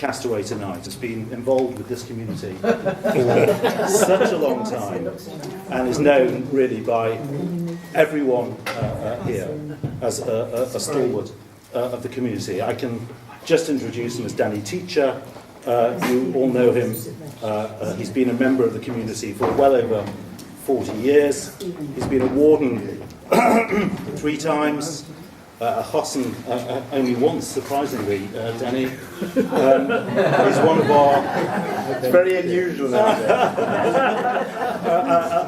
cast away tonight, has been involved with this community for such a long time and is known really by everyone here as a stalwart of the community. I can just introduce him as Danny Teacher. You all know him. He's been a member of the community for well over 40 years. He's been a warden 3 times. A Hossan only once, surprisingly, Danny. He's one of our... It's very unusual nowadays.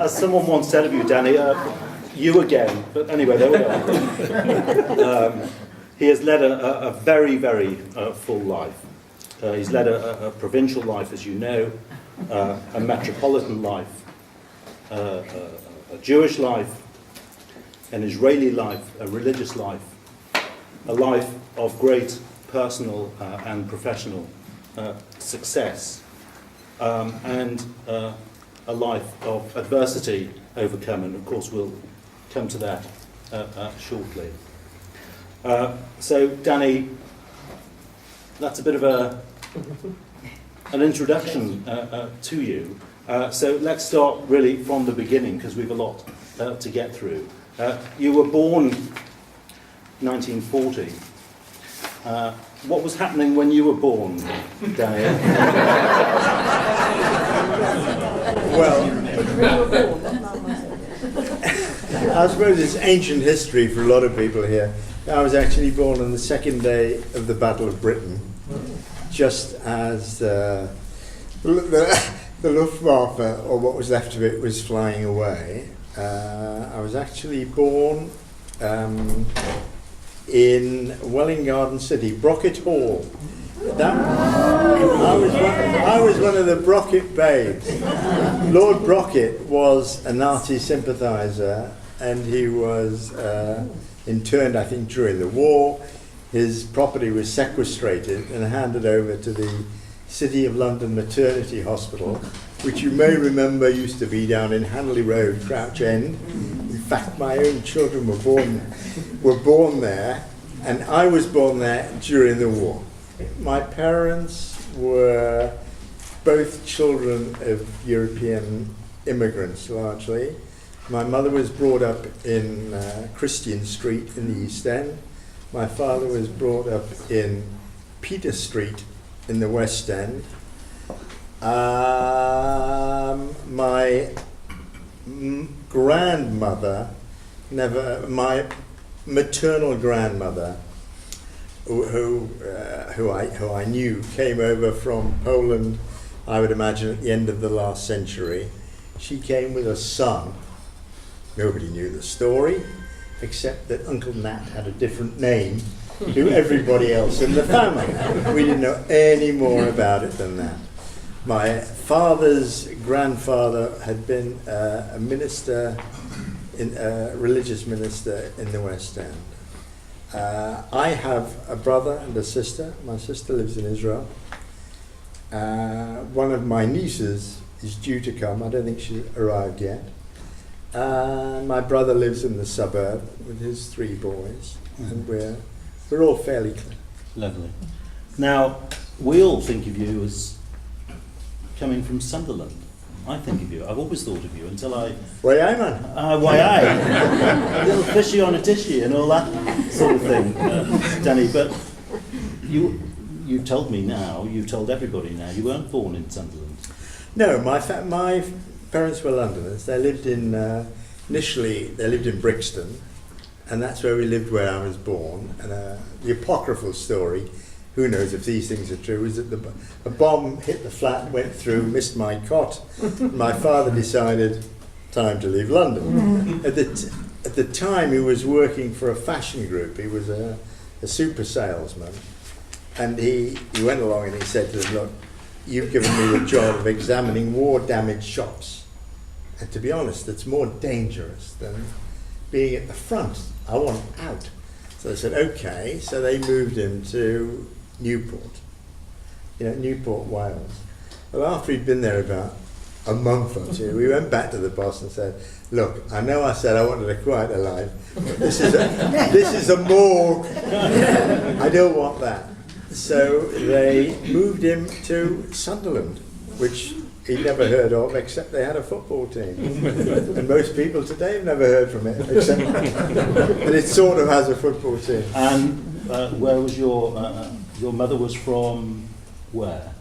As someone once said of you, Danny, you again. But anyway, there we are. He has led a very, very full life. He's led a provincial life, as you know, a metropolitan life, a Jewish life, an Israeli life, a religious life, a life of great personal and professional success, and a life of adversity overcome, and of course we'll come to that shortly. So Danny, that's a bit of an introduction to you. So let's start really from the beginning, because we've a lot to get through. You were born 1940. What was happening when you were born, Danny? Well, I suppose it's ancient history for a lot of people here. I was actually born on the second day of the Battle of Britain, just as the Luftwaffe, or what was left of it, was flying away. I was actually born in Welwyn Garden City, Brocket Hall. I was one of the Brocket babes. Lord Brocket was a Nazi sympathiser, and he was interned, I think, during the war. His property was sequestrated and handed over to the City of London Maternity Hospital, which you may remember used to be down in Hanley Road, Crouch End. In fact, my own children were born there, and I was born there during the war. My parents were both children of European immigrants, largely. My mother was brought up in Christian Street in the East End. My father was brought up in Peter Street in the West End. My grandmother, my maternal grandmother, who I knew, came over from Poland, I would imagine at the end of the last century. She came with a son. Nobody knew the story, except that Uncle Nat had a different name to everybody else in the family. We didn't know any more about it than that. My father's grandfather had been a minister, a religious minister in the West End. I have a brother and a sister. My sister lives in Israel. One of my nieces is due to come. I don't think she's arrived yet. My brother lives in the suburb with his 3 boys, and we're all fairly close. Lovely. Now, we all think of you as coming from Sunderland. I think of you. I've always thought of you until I... Why aye, man? Why aye? A little fishy on a tishy and all that sort of thing, Danny. But you told me now, you told everybody now, you weren't born in Sunderland. No, my parents were Londoners. They lived in, initially they lived in Brixton, and that's where we lived where I was born. And the apocryphal story, who knows if these things are true, is that a bomb hit the flat, went through, missed my cot. My father decided, time to leave London. At the time he was working for a fashion group. He was a super salesman. And he went along and he said to them, look, you've given me the job of examining war-damaged shops. And to be honest, it's more dangerous than being at the front. I want out. So they said, okay. So they moved him to Newport, Newport, Wales. Well, after he'd been there about a month or 2, we went back to the boss and said, look, I know I said I wanted a quieter life, but this is a morgue. I don't want that. So they moved him to Sunderland, which he'd never heard of, except they had a football team. And most people today have never heard from it, except that it sort of has a football team. And where was your mother was from where?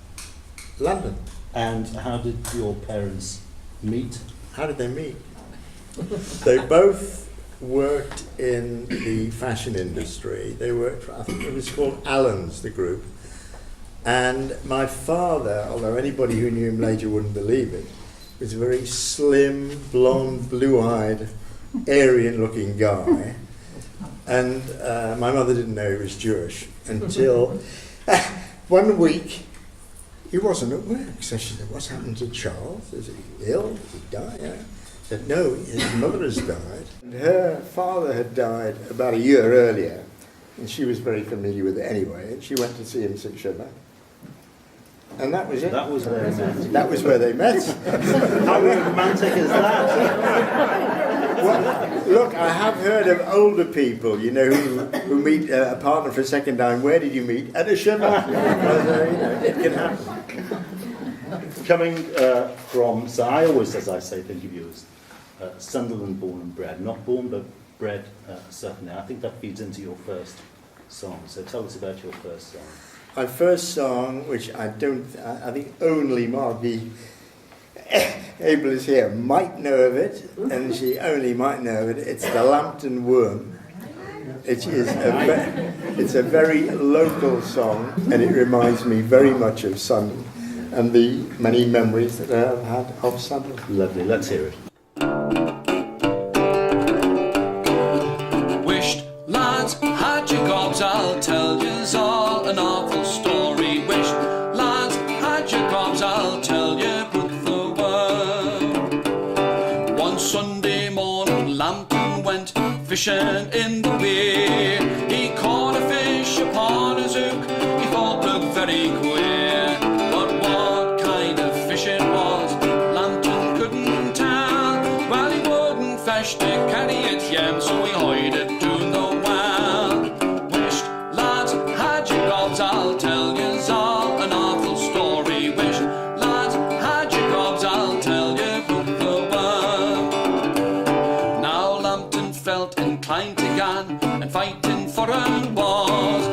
London. And how did your parents meet? How did they meet? They both worked in the fashion industry. They worked for, I think it was called Allen's, the group. And my father, although anybody who knew him later wouldn't believe it, was a very slim, blonde, blue-eyed, Aryan-looking guy. And my mother didn't know he was Jewish until one week he wasn't at work. So she said, "What's happened to Charles? Is he ill? Did he die?" Yeah. Said, "No, his mother has died. And her father had died about a year earlier, and she was very familiar with it anyway, and she went to see him sit sugar. And that was it. That was where they met. That was where they met. How romantic is that? Well, look, I have heard of older people, you know, who meet a partner for a second time. Where did you meet? At a shiva. It can happen. Coming from, so I always, as I say, think of you as Sunderland born and bred. Not born, but bred, certainly. I think that feeds into your first song. So tell us about your first song. My first song, which I think only Margie Abel is here, might know of it, and she only might know of it. It's the Lambton Worm. It is it's a very local song, and it reminds me very much of Sunderland and the many memories that I have had of Sunderland. Lovely, let's hear it. Wished lads had your gobs, I'll tell yous all an awful story. Wished lads had your gobs, I'll tell you with the word. One Sunday morning Lambton went fishing in the bay. He caught a fish upon his hook, he thought looked very queer. But what kind of fish it was, Lambton couldn't tell. Well, he wouldn't fish to carry it home, so he hid it to the well. Wished lads had your gobs, I'll tell yous all an awful story. Wished lads had your gobs, I'll tell you with the word. Now Lambton felt inclined to gan, and fighting for a was.